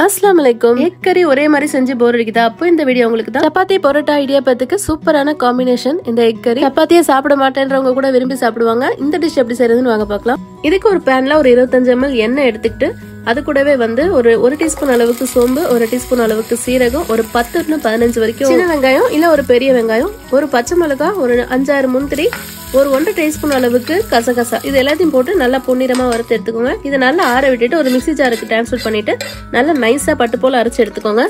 அஸ்ஸலாமுஅலைக்கும். Egg கறி ஒரே மாதிரி செஞ்சு போர் அடிக்குதா? அப்போ இந்த வீடியோ உங்களுக்கு தான். சப்பாத்தி பரோட்டா இடியாப்பத்துக்கு சூப்பரான காம்பினேஷன் இந்த எக் கறி. சப்பாத்தியை சாப்பிட மாட்டேன்றவங்க கூட விரும்பி சாப்பிடுவாங்க. இந்த டிஷ் எப்படி செய்யறதுன்னு வாங்க பார்க்கலாம். இதுக்கு ஒரு பேன்ல ஒரு 25 ml எண்ணெய் எடுத்துக்கிட்டு அது கூடவே ஒரு டீஸ்பூன் அளவுக்கு சோம்பு, ஒரு டீஸ்பூன் அளவுக்கு சீரகம், ஒரு 10 to 15 வரைக்கும் சின்ன வெங்காயம் இல்ல ஒரு பெரிய வெங்காயம், ஒரு பச்சை மிளகாய், ஒரு 5-6 முந்திரி, ஒரு 1 டீஸ்பூன் அளவுக்கு கசகசா, இது எல்லாத்தையும் போட்டு நல்லா பொன்னிறமா வறுத்து எடுத்துக்கோங்க. இதை நல்லா ஆற விட்டுட்டு ஒரு மிக்ஸி ஜாருக்கு டிரான்ஸ்ஃபர் பண்ணிட்டு நல்லா நைஸா பட்டு போல அரைச்சு எடுத்துக்கோங்க.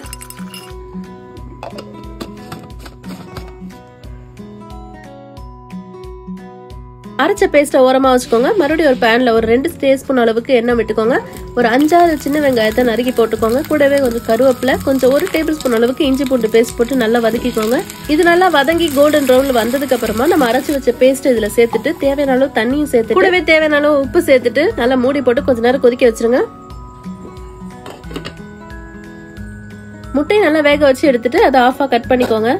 அரைச்ச பேஸ்ட்டை ஓரமா வச்சுக்கோங்க. மறுபடியும் ஒரு பேன்ல ஒரு 2 டீஸ்பூன் அளவுக்கு எண்ணெய் விட்டுக்கோங்க. ஒரு 5-6 சின்ன வெங்காயத்தை நறுக்கி போட்டுக்கோங்க. கூடவே கொஞ்சம் கருவேப்பிலை, கொஞ்சம் 1 டேபிள் ஸ்பூன் அளவுக்கு இஞ்சி பூண்டு பேஸ்ட் போட்டு நல்லா வதக்கிக்கோங்க. இது நல்லா வதங்கி கோல்டன் ப்ரௌன்ல வந்ததுக்கு அப்புறமா நம்ம அரைச்சு வச்ச பேஸ்ட் இதுல சேர்த்துட்டு தேவையான அளவு தண்ணியும் சேர்த்து கூடவே தேவையான அளவு உப்பு சேர்த்துட்டு நல்லா மூடி போட்டு கொஞ்ச நேரம் கொதிக்க வச்சிருங்க. முட்டையை நல்லா வேக வச்சு எடுத்துட்டு அதை ஆஃபா கட் பண்ணிக்கோங்க.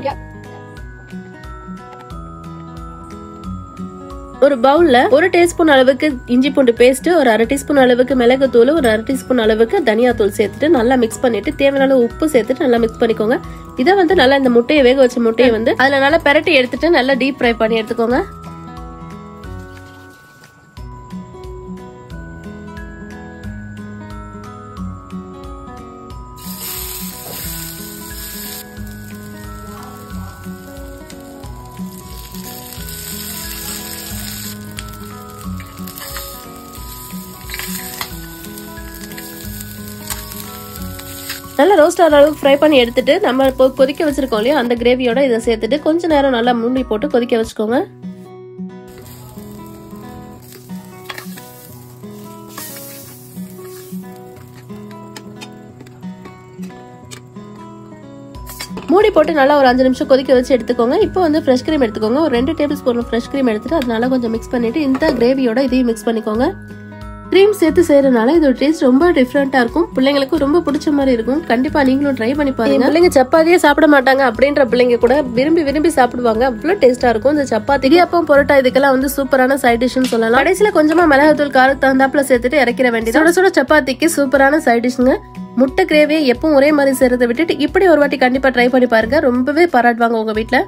ஒரு பவுல்ல 1 டீஸ்பூன் அளவுக்கு இஞ்சி பூண்டு பேஸ்ட், ஒரு 1/2 டீஸ்பூன் அளவுக்கு மிளகு தூள், ஒரு 1/2 டீஸ்பூன் அளவுக்கு தனியா தூள் சேர்த்துட்டு நல்லா மிக்ஸ் பண்ணிட்டு தேவையான அளவு உப்பு சேர்த்துட்டு நல்லா மிக்ஸ் பண்ணிக்கோங்க. இதை நல்லா இந்த முட்டையை வேக வச்ச முட்டையை அதுல நல்லா பெரட்டி எடுத்துட்டு நல்லா டீப் ஃப்ரை பண்ணி எடுத்துக்கோங்க. நல்லா ரோஸ்ட் ஆகிற அளவுக்கு ஃப்ரை பண்ணி எடுத்துட்டு நம்ம கொதிக்க வச்சிருக்கோம் இல்லையா, அந்த கிரேவியோட இதை சேர்த்துட்டு கொஞ்ச நேரம் நல்லா மூடி போட்டு கொதிக்க வச்சுக்கோங்க. மூடி போட்டு நல்லா ஒரு 5 நிமிஷம் கொதிக்க வச்சு எடுத்துக்கோங்க. இப்போ ஃப்ரெஷ் கிரீம் எடுத்துக்கோங்க. ஒரு 2 டேபிள் ஸ்பூன் ஃப்ரெஷ் கிரீம் எடுத்துட்டு அதனால கொஞ்சம் மிக்ஸ் பண்ணிட்டு இந்த கிரேவியோட இதையும் மிக்ஸ் பண்ணிக்கோங்க. கிரீம் சேர்த்து செய்யறதுனால இதோட டேஸ்ட் ரொம்ப டிஃப்ரெண்டா இருக்கும். பிள்ளைங்களுக்கு ரொம்ப பிடிச்ச மாதிரி இருக்கும். கண்டிப்பா நீங்களும் ட்ரை பண்ணி பாருங்க. பிள்ளைங்க சப்பாத்தியே சாப்பிட மாட்டாங்க அப்படின்ற பிள்ளைங்க கூட விரும்பி சாப்பிடுவாங்க. அவ்வளவு டேஸ்டா இருக்கும் இந்த சப்பாத்தி. இடியாப்பம் பரோட்டா இதுக்கெல்லாம் சூப்பரான சைட் டிஷ்னு சொல்லலாம். கடைசியில கொஞ்சமா மிளகாத்தூள் காரத்துக்கு தகுந்தாப்புல சேர்த்துட்டு இறக்கிற வேண்டியது. சுட சப்பாத்திக்கு சூப்பரான சைட் டிஷ்ங்க. முட்டை கிரேவியை எப்பவும் ஒரே மாதிரி செய்யறதை விட்டுட்டு இப்படி ஒரு வாட்டி கண்டிப்பா ட்ரை பண்ணி பாருங்க. ரொம்பவே பாராட்டுவாங்க உங்க வீட்டுல.